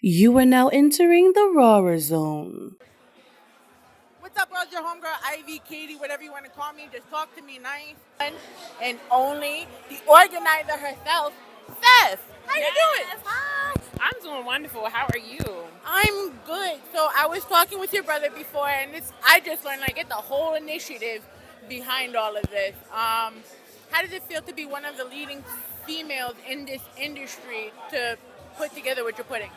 You are now entering the Rawrrzone. What's up, girls? Your homegirl, Ivy, Katie, whatever you want to call me. Just talk to me nice. And only the organizer herself, Seph. How you doing? Hi. I'm doing wonderful. How are you? I'm good. So I was talking with your brother before, and I just learned like it's the whole initiative behind all of this. How does it feel to be one of the leading females in this industry to put together what you're putting?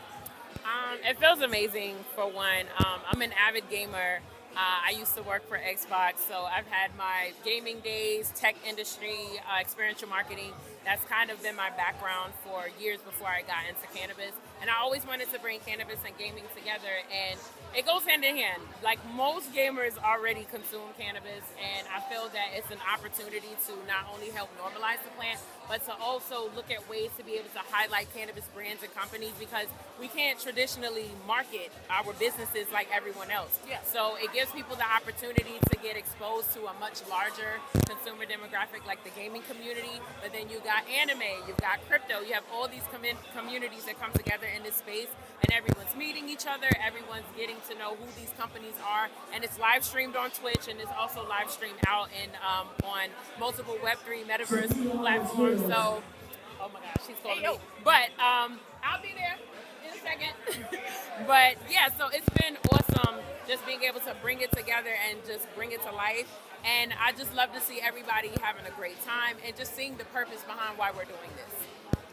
It feels amazing for one. I'm an avid gamer. I used to work for Xbox, so I've had my gaming days, tech industry, experiential marketing. That's kind of been my background for years before I got into cannabis. And I always wanted to bring cannabis and gaming together, and it goes hand in hand. Like most gamers already consume cannabis, and I feel that it's an opportunity to not only help normalize the plant, but to also look at ways to be able to highlight cannabis brands and companies because we can't traditionally market our businesses like everyone else. Yeah. So it gives people the opportunity to get exposed to a much larger consumer demographic like the gaming community, but then you got anime, you've got crypto, you have all these communities that come together in this space, and everyone's meeting each other, everyone's getting to know who these companies are, and it's live streamed on Twitch, and it's also live streamed out in on multiple Web3 metaverse platforms. So, oh my gosh, she's calling me. But I'll be there in a second. But yeah, so it's been awesome just being able to bring it together and just bring it to life. And I just love to see everybody having a great time and just seeing the purpose behind why we're doing this.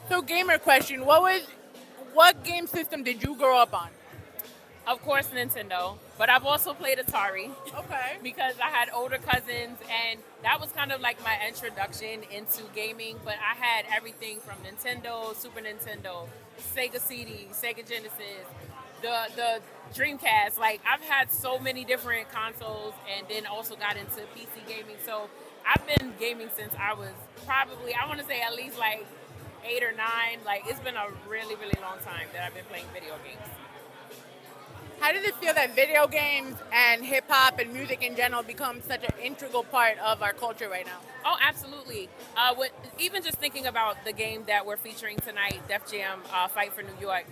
So, gamer question: what game system did you grow up on? Of course, Nintendo, but I've also played Atari. Okay. Because I had older cousins, and that was kind of like my introduction into gaming. But I had everything from Nintendo, Super Nintendo, Sega CD, Sega Genesis, the Dreamcast. Like I've had so many different consoles, and then also got into PC gaming. So I've been gaming since I was probably, I want to say at least like 8 or 9. Like it's been a really, really long time that I've been playing video games. How does it feel that video games and hip hop and music in general become such an integral part of our culture right now? Oh, absolutely. Even just thinking about the game that we're featuring tonight, Def Jam, Fight for New York,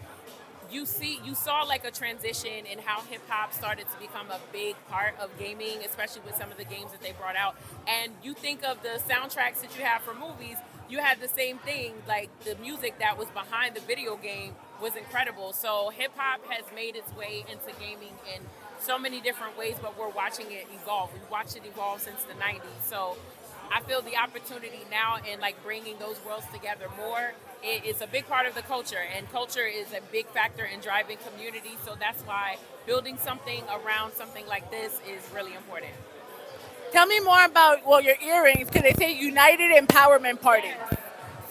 you saw like a transition in how hip hop started to become a big part of gaming, especially with some of the games that they brought out. And you think of the soundtracks that you have for movies, you had the same thing, like the music that was behind the video game was incredible. So hip hop has made its way into gaming in so many different ways, but we're watching it evolve. We've watched it evolve since the 90s. So I feel the opportunity now in like bringing those worlds together more. It's a big part of the culture, and culture is a big factor in driving community. So that's why building something around something like this is really important. Tell me more about your earrings, because they say United Empowerment Party.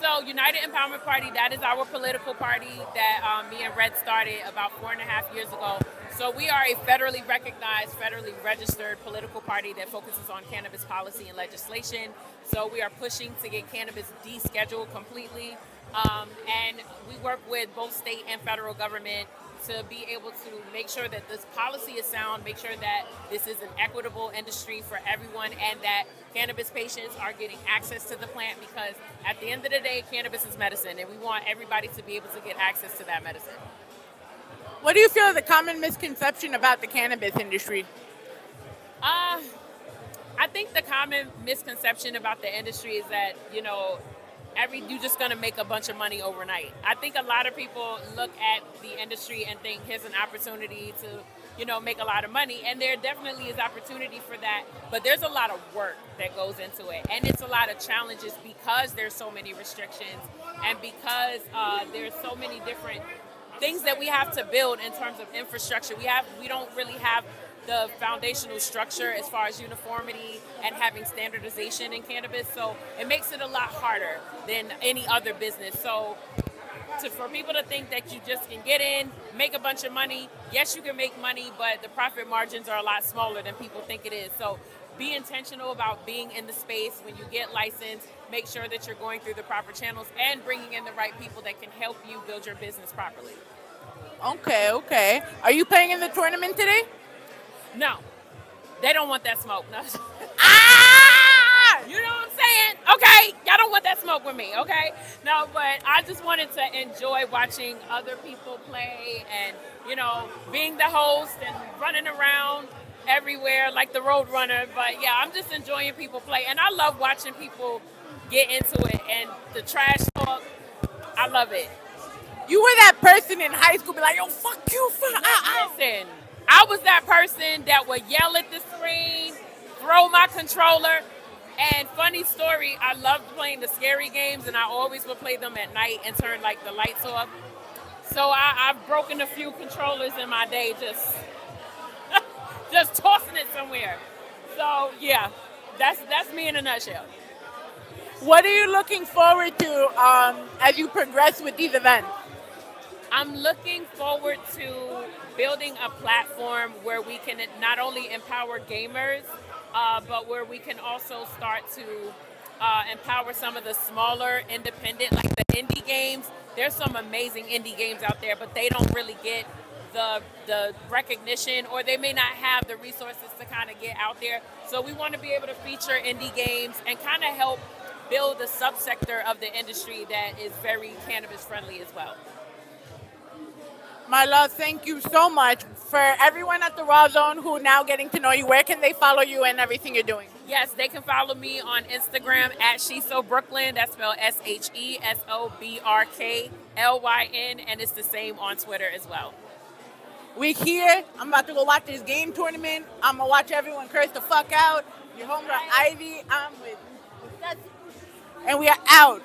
So United Empowerment Party, that is our political party that me and Red started about 4.5 years ago. So we are a federally recognized, federally registered political party that focuses on cannabis policy and legislation. So we are pushing to get cannabis descheduled completely. And we work with both state and federal government to be able to make sure that this policy is sound, make sure that this is an equitable industry for everyone, and that cannabis patients are getting access to the plant, because at the end of the day, cannabis is medicine, and we want everybody to be able to get access to that medicine. What do you feel is the common misconception about the cannabis industry? I think the common misconception about the industry is that, you're just going to make a bunch of money overnight. I think a lot of people look at the industry and think here's an opportunity to, make a lot of money. And there definitely is opportunity for that. But there's a lot of work that goes into it. And it's a lot of challenges because there's so many restrictions and because there's so many different things that we have to build in terms of infrastructure. We don't really have the foundational structure as far as uniformity and having standardization in cannabis. So it makes it a lot harder than any other business. So for people to think that you just can get in, make a bunch of money, yes, you can make money, but the profit margins are a lot smaller than people think it is. So be intentional about being in the space. When you get licensed, make sure that you're going through the proper channels and bringing in the right people that can help you build your business properly. Okay. Are you playing in the tournament today? No, they don't want that smoke. No. Ah! You know what I'm saying? Okay, y'all don't want that smoke with me, okay? No, but I just wanted to enjoy watching other people play and, being the host and running around everywhere like the road runner. But yeah, I'm just enjoying people play. And I love watching people get into it and the trash talk. I love it. You were that person in high school, be like, yo, fuck you, Listen, I was that person that would yell at the screen, throw my controller. And funny story, I loved playing the scary games, and I always would play them at night and turn like the lights off. So I've broken a few controllers in my day, just tossing it somewhere. So yeah, that's me in a nutshell. What are you looking forward to as you progress with these events? I'm looking forward to building a platform where we can not only empower gamers, but where we can also start to empower some of the smaller independent, like the indie games. There's some amazing indie games out there, but they don't really get the recognition, or they may not have the resources to kind of get out there. So we want to be able to feature indie games and kind of help build a subsector of the industry that is very cannabis friendly as well. My love, thank you so much. For everyone at the Rawrrzone who now getting to know you, where can they follow you and everything you're doing? Yes, they can follow me on Instagram at SheSoBrooklyn. That's spelled SheSoBrklyn, and it's the same on Twitter as well. We here. I'm about to go watch this game tournament. I'm going to watch everyone curse the fuck out. Your homegirl Ivy. I'm with Seph. And we are out.